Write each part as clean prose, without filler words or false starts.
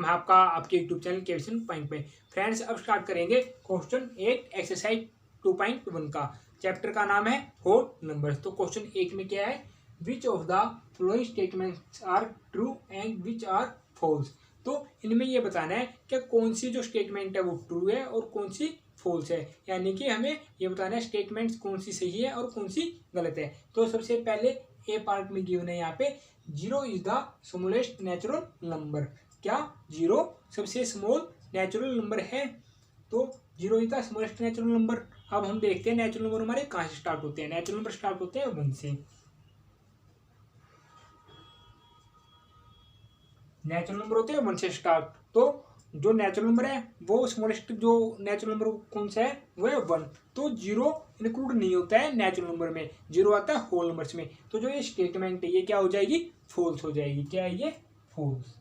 Welcome है आपका आपके यूट्यूब चैनल केविसन पॉइंट पे। फ्रेंड्स, अब स्टार्ट करेंगे क्वेश्चन 8 एक्सरसाइज 2.1 का। चैप्टर का नाम है होल नंबर्स। तो क्वेश्चन 1 में क्या है, which of the following statements are true and which are false. तो इनमें ये बताना है कि कौन सी जो स्टेटमेंट है वो ट्रू है और कौन सी फॉल्स है, यानी कि हमें ये बताना है स्टेटमेंट्स कौन सी सही है और कौन सी गलत है। तो सबसे पहले ए पार्ट में गिवन है यहाँ पे, zero is the smallest natural number. क्या जीरो सबसे स्मॉल नेचुरल नंबर है? तो zero is the smallest natural number. अब हम देखते हैं नेचुरल नंबर हमारे कहाँ से स्टार्ट होते हैं। नेचुरल नंबर स्टार्ट होते हैं 1 से। नेचुरल नंबर होते हैं 1 से स्टार्ट। तो जो नेचुरल नंबर है वो स्मॉलेस्ट जो नेचुरल नंबर कौन सा है, वो है 1। तो जीरो इंक्लूड नहीं होता है नेचुरल नंबर में, जीरो आता है होल नंबर्स में। तो जो ये स्टेटमेंट है ये क्या हो जाएगी, फॉल्स हो जाएगी। क्या है ये, फॉल्स,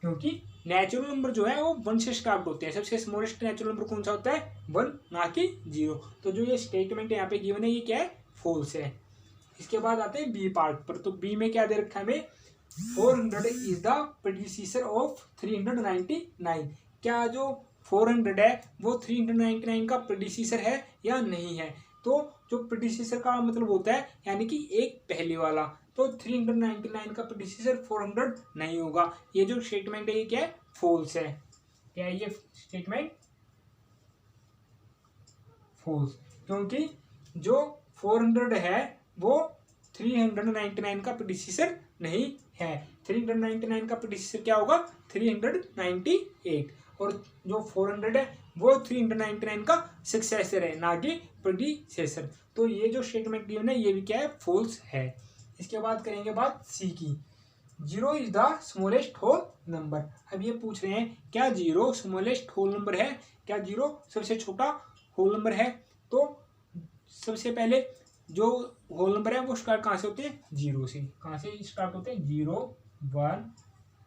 क्योंकि नेचुरल नंबर जो है वो 1 से स्टार्ट होते हैं। सबसे स्मॉलेस्ट नेचुरल नंबर कौन सा होता है, 1, ना कि 0। तो जो ये स्टेटमेंट यहाँ पे गिवन है ये क्या है, फॉल्स है। इसके बाद आते हैं बी पार्ट पर। तो बी में क्या दे रखा है हमें, 400 इज द प्रेडिसेसर ऑफ 399। क्या जो 400 है वो 399 का प्रेडिसेसर है या नहीं है? तो जो प्रेडिसेसर का मतलब होता है यानी कि एक पहले वाला। तो 399 का प्रेडिसेसर 400 नहीं होगा। ये जो स्टेटमेंट है ये क्या है, फॉल्स है। क्या है ये स्टेटमेंट, फॉल्स, क्योंकि जो 400 है वो 399 का प्रेडिसेसर नहीं है। 399 का प्रेडिसेसर क्या होगा, 398। और जो 400 है वो 399 का सक्सेसर है, ना कि प्रेडिसेसर। तो ये जो स्टेटमेंट गिवन है ये भी क्या है, फॉल्स है। इसके बाद करेंगे बात सी की। Zero is the smallest whole number. अब ये पूछ रहे हैं क्या जीरो स्मॉलेस्ट होल नंबर है, क्या जीरो सबसे छोटा होल नंबर है? तो सबसे पहले जो होल नंबर है वो स्टार्ट कहाँ से होते हैं, जीरो से। कहाँ से स्टार्ट होते हैं, 0 1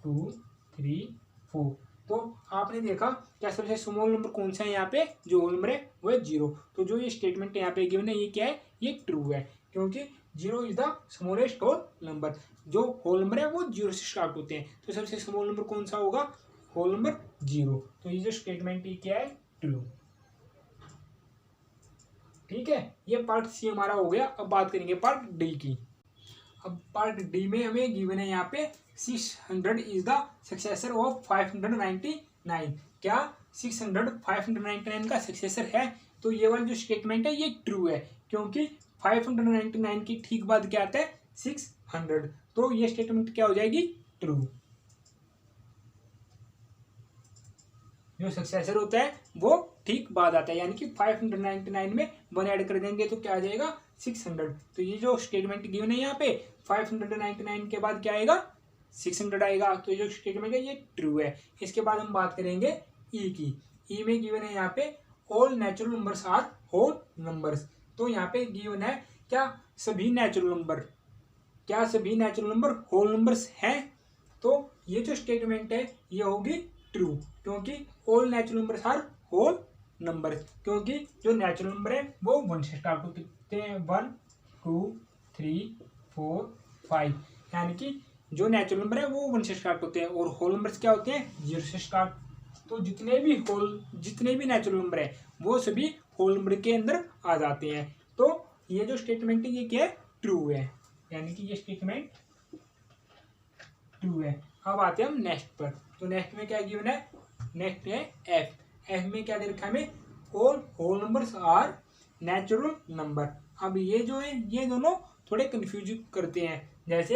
2 3 4। तो आपने देखा क्या सबसे स्मॉल नंबर कौन सा है यहाँ पे, जो होल नंबर है वो है 0। तो जो ये स्टेटमेंट यहाँ पे गिवन है ये क्या है, ये ट्रू है, क्योंकि zero is the smallest whole number. जो होल नंबर है वो 0 से स्टार्ट होते हैं। तो सबसे स्मॉल नंबर कौन सा होगा, होल नंबर 0। तो ये जो स्टेटमेंट ये क्या है, ट्रू। ठीक है, ये पार्ट सी हमारा हो गया। अब बात करेंगे पार्ट डी की। अब पार्ट डी में हमें गिवन है यहाँ पे 600 इज द सक्सेसर ऑफ 599। क्या 600 599 का सक्सेसर है? तो ये वाली जो स्टेटमेंट है ये ट्रू है, क्योंकि 599 की ठीक बाद क्या आता है, 600। तो ये स्टेटमेंट क्या हो जाएगी, ट्रू। जो सक्सेसर होता है वो ठीक बाद आता है, यानी कि 599 में 1 ऐड कर देंगे तो क्या आ जाएगा, 600। तो ये जो स्टेटमेंट गिवन है यहाँ पे 599 के बाद क्या आएगा, 600 आएगा। तो ये जो स्टेटमेंट है ये ट्रू है। इसके बाद हम बात करेंगे ई की। ई में गिवन है यहाँ पे all natural numbers are whole numbers. तो यहाँ पे गिवन है क्या सभी नेचुरल नंबर, क्या सभी नेचुरल नंबर होल नंबर्स हैं? तो ये जो स्टेटमेंट है ये होगी ट्रू, क्योंकि all natural numbers are whole number. क्योंकि जो नेचुरल नंबर है वो 1 से स्टार्ट होते हैं, 1 2 3 4 5, यानी कि जो नेचुरल नंबर है वो 1 से स्टार्ट होते हैं। और होल नंबर्स क्या होते हैं, 0 से स्टार्ट। तो जितने भी नेचुरल नंबर है वो सभी होल नंबर के अंदर आ जाते हैं। तो ये जो स्टेटमेंट है ये क्या है, ट्रू है, यानी कि ये स्टेटमेंट ट्रू है। अब आते हैं हम नेक्स्ट पर। तो नेक्स्ट में क्या गिवन है, नेक्स्ट है एफ। एफ में क्या दे रखा है हमें, all whole numbers are natural number. अब ये जो है ये दोनों थोड़े कंफ्यूज करते हैं। जैसे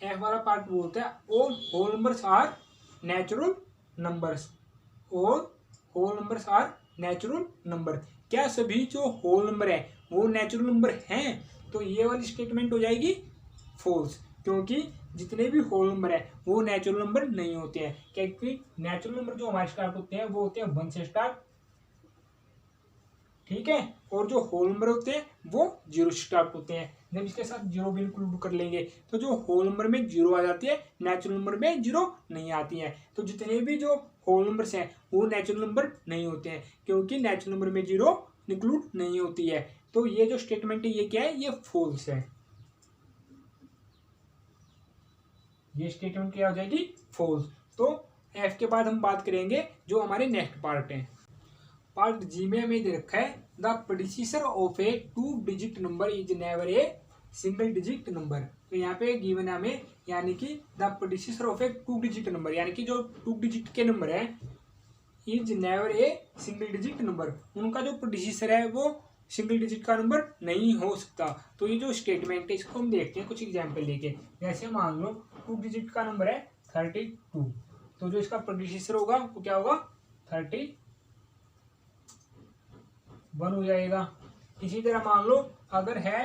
एफ वाला पार्ट बोलता है all whole numbers are natural numbers, all whole numbers are natural number. क्या सभी जो होल नंबर है वो नेचुरल नंबर हैं? तो ये वाली स्टेटमेंट हो जाएगी फॉल्स, क्योंकि जितने भी होल नंबर है वो नेचुरल नंबर नहीं होते हैं। क्योंकि नेचुरल नंबर जो हमारे स्टार्ट होते हैं वो होते हैं 1 से स्टार्ट, ठीक है। और जो होल नंबर होते हैं वो 0 से स्टार्ट होते हैं। जब इसके साथ 0 भी इंक्लूड कर लेंगे तो जो होल नंबर में 0 आ जाती है, नेचुरल नंबर में 0 नहीं आती है। तो जितने भी जो होल नंबर्स हैं वो नेचुरल नंबर नहीं होते हैं, क्योंकि नेचुरल नंबर में 0 इंक्लूड नहीं होती है। तो ये जो स्टेटमेंट है ये क्या है, ये फॉल्स है। ये स्टेटमेंट क्या हो जाएगी, फॉल्स। तो एफ के बाद हम बात करेंगे जो हमारे नेक्स्ट पार्ट है। पार्ट जी में हमें दे रखा है the predecessor of A 2 digit number is never a single digit number. तो यहाँ पे गिवन है हमें, यानी कि the predecessor of A 2 digit number, यानी कि जो 2 डिजिट के नंबर है is never a single digit number, उनका जो प्रेडिसेसर है वो सिंगल डिजिट का नंबर नहीं हो सकता। तो ये जो स्टेटमेंट है इसको हम देखते हैं कुछ एग्जाम्पल लेके। जैसे मान लो 2 डिजिट का नंबर है 32, तो जो इसका प्रेडिसेसर होगा वो क्या होगा, 31 हो जाएगा। इसी तरह मान लो अगर है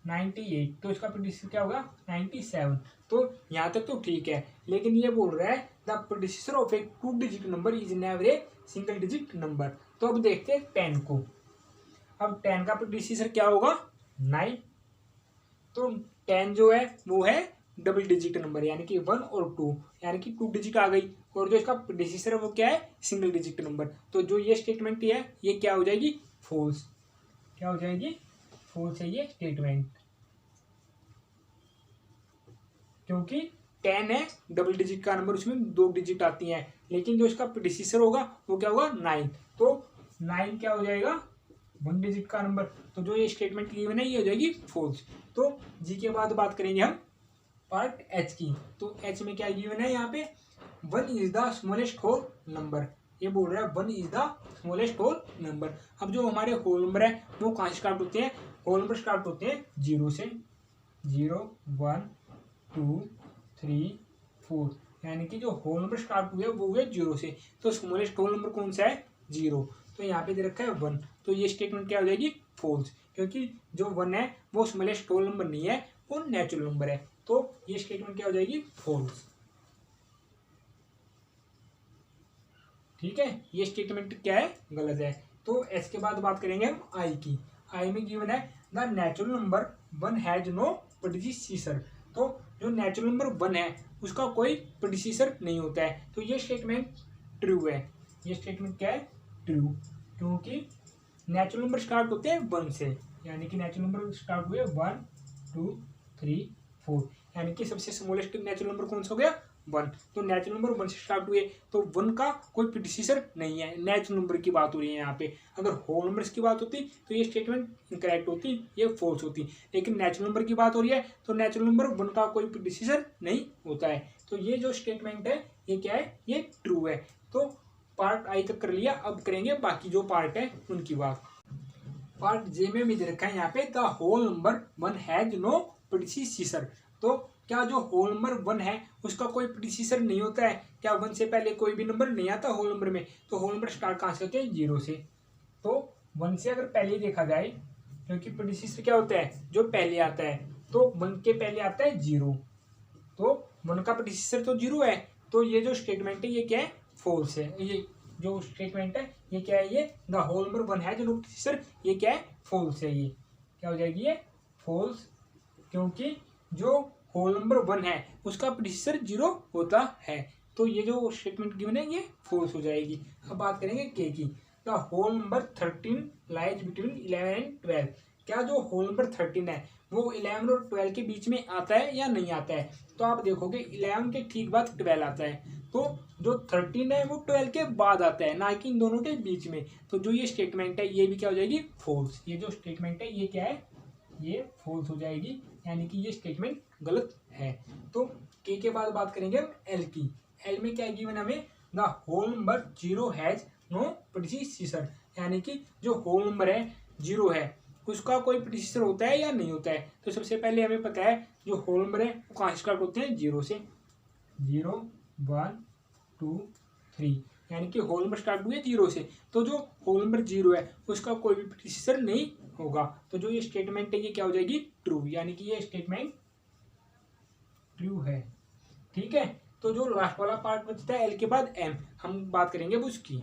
98, तो इसका प्रेडिसेसर क्या होगा, 97। तो यहाँ तक तो ठीक है, लेकिन ये बोल रहा है the predecessor of A 2 digit number is never a single digit number. तो अब देखते हैं 10 को। अब 10 का प्रेडिसेसर क्या होगा, 9। तो 10 जो है वो है डबल डिजिट नंबर, यानी कि 1 और 2, यानी कि 2 डिजिट आ गई। और जो इसका प्रेडिसेसर है वो क्या है, सिंगल डिजिट नंबर। तो जो ये स्टेटमेंट है ये क्या हो जाएगी, फॉल्स। क्या हो जाएगी, फॉल्स है ये स्टेटमेंट, क्योंकि 10 है डबल डिजिट का नंबर, उसमें 2 डिजिट आती हैं। लेकिन जो इसका प्रेडिसेसर होगा वो क्या होगा, 9। तो 9 क्या हो जाएगा, 1 डिजिट का नंबर। तो जो ये स्टेटमेंट गिवन है ये हो जाएगी फॉल्स। तो जी के बाद बात करेंगे हम पार्ट एच की। तो एच में क्या गिवन है यहाँ पे, 1 is the smallest whole number. ये बोल रहा है 1 is the smallest whole number. अब जो हमारे होल नंबर है वो कहाँ से स्टार्ट होते हैं, होल नंबर स्टार्ट होते हैं 0 से। 0 1 2 3 4, यानी कि जो होल नंबर स्टार्ट हुए वो हुए 0 से। तो स्मॉलेस्ट होल नंबर कौन सा है, 0। तो यहाँ पे दे रखा है 1। तो ये स्टेटमेंट क्या हो जाएगी, फॉल्स, क्योंकि जो 1 है वो स्मॉलेस्ट होल नंबर नहीं है, वो नेचुरल नंबर है। तो ये स्टेटमेंट क्या हो जाएगी, फॉल्स। ठीक है, ये स्टेटमेंट क्या है, गलत है। तो एस के बाद बात करेंगे हम आई की। आई में गिवन है the natural number 1 has no predecessor. तो जो नेचुरल नंबर 1 है उसका कोई प्रेडिसेसर नहीं होता है। तो ये स्टेटमेंट ट्रू है। ये स्टेटमेंट क्या है, ट्रू, क्योंकि नेचुरल नंबर स्टार्ट होते हैं 1 से, यानी कि नेचुरल नंबर स्टार्ट हुए 1 2 3 4, यानी कि सबसे स्मॉलेस्ट नेचुरल नंबर कौन सा हो गया, 1। तो नेचुरल नंबर 1 से स्टार्ट हुए तो 1 का कोई प्रेडिसेसर नहीं है। नेचुरल नंबर की बात हो रही है यहाँ पे। अगर होल नंबर्स की बात होती तो ये स्टेटमेंट इनकरेक्ट होती, ये फॉल्स होती। लेकिन नेचुरल नंबर की बात हो रही है तो नेचुरल नंबर 1 का कोई प्रेडिसेसर नहीं होता है। तो ये जो स्टेटमेंट है ये क्या है, ये ट्रू है। तो पार्ट आई तक कर लिया। अब करेंगे बाकी जो पार्ट है उनकी बात। पार्ट जे में भी दे रखा है यहाँ पे the whole number 1 has no predecessor. तो क्या जो होल नंबर 1 है उसका कोई प्रेडिसेसर नहीं होता है, क्या 1 से पहले कोई भी नंबर नहीं आता होल नंबर में। तो होल नंबर स्टार्ट कहाँ से होते हैं, 0 से। तो 1 से अगर पहले ही देखा जाए, क्योंकि प्रेडिसेसर क्या होता है, जो पहले आता है। तो 1 के पहले आता है 0, तो 1 का प्रेडिसेसर तो 0 है। तो ये जो स्टेटमेंट है ये क्या है, फॉल्स है। ये जो स्टेटमेंट है ये क्या है, ये द होल नंबर 1 है जो नो प्रेडिसेसर, ये क्या है, फॉल्स है। ये क्या हो जाएगी, ये फॉल्स, क्योंकि जो होल नंबर 1 है उसका प्रेडिसेसर 0 होता है। तो ये जो स्टेटमेंट गिवन है ये फॉल्स हो जाएगी। अब बात करेंगे के की। The whole number 13 lies between 11 and 12। क्या जो होल नंबर 13 है वो 11 और 12 के बीच में आता है या नहीं आता है। तो आप देखोगे 11 के ठीक बाद 12 आता है। तो जो 13 है वो 12 के बाद आता है, ना कि इन दोनों के बीच में। तो जो ये स्टेटमेंट है ये भी क्या हो जाएगी, फॉल्स। ये जो स्टेटमेंट है ये क्या है, ये फॉल्स हो जाएगी, यानी कि ये स्टेटमेंट गलत है। तो के बाद बात करेंगे हम एल की। एल में क्या गिवन हमें, the whole number 0 has no predecessor. यानी कि जो होल नंबर है 0 है उसका कोई प्रेडिसेसर होता है या नहीं होता है। तो सबसे पहले हमें पता है जो होल नंबर है वो कहाँ स्टार्ट होते हैं, 0 से। 0 1 2 3, यानी कि होल नंबर स्टार्ट हुए 0 से। तो जो होल नंबर 0 है उसका कोई भी प्रेडिसेसर नहीं होगा। तो जो ये स्टेटमेंट है ये क्या हो जाएगी, ट्रू, यानी कि ये स्टेटमेंट ट्रू है। ठीक है, तो जो लास्ट वाला पार्ट बचता है एल के बाद एम, हम बात करेंगे अब उसकी।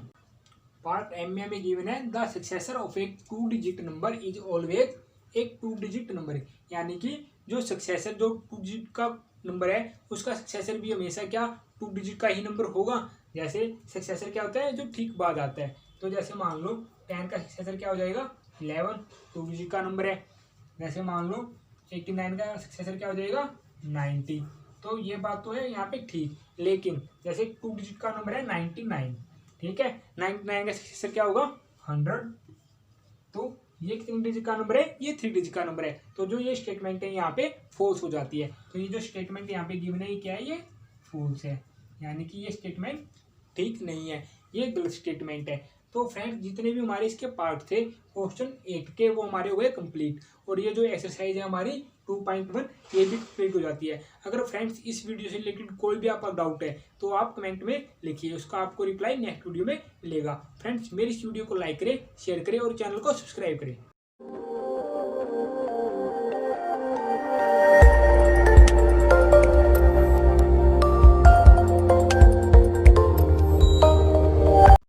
पार्ट एम में हमें गिवन है the successor of A 2 digit number is always एक 2 डिजिट नंबर। यानी कि जो सक्सेसर जो 2 डिजिट का नंबर है उसका सक्सेसर भी हमेशा क्या 2 डिजिट का ही नंबर होगा। जैसे सक्सेसर क्या होता है, जो ठीक बाद आता है। तो जैसे मान लो 10 का सक्सेसर क्या हो जाएगा, 11, 2 डिजिट का नंबर है। जैसे मान लो 89 का सक्सेसर क्या हो जाएगा, 90। तो ये बात तो है यहाँ पे ठीक, लेकिन जैसे 2 डिजिट का नंबर है 99, ठीक है, 99 का सक्सेसर क्या होगा 100। तो ये कितने डिजिट का नंबर है, ये 3 डिजिट का नंबर है। तो जो ये स्टेटमेंट है यहाँ पे फॉल्स हो जाती है। तो ये जो स्टेटमेंट यहाँ पे गिवन है ये क्या है, ये फॉल्स है, यानी कि ये स्टेटमेंट ठीक नहीं है, ये गलत स्टेटमेंट है। तो फ्रेंड्स जितने भी हमारे इसके पार्ट थे क्वेश्चन 8 के वो हमारे हो गए कंप्लीट, और ये जो एक्सरसाइज है हमारी 2.1 ये भी कंप्लीट हो जाती है। अगर फ्रेंड्स इस वीडियो से रिलेटेड कोई भी आपका डाउट है तो आप कमेंट में लिखिए, उसका आपको रिप्लाई नेक्स्ट वीडियो में मिलेगा। फ्रेंड्स मेरी इस वीडियो को लाइक करें, शेयर करें और चैनल को सब्सक्राइब करें।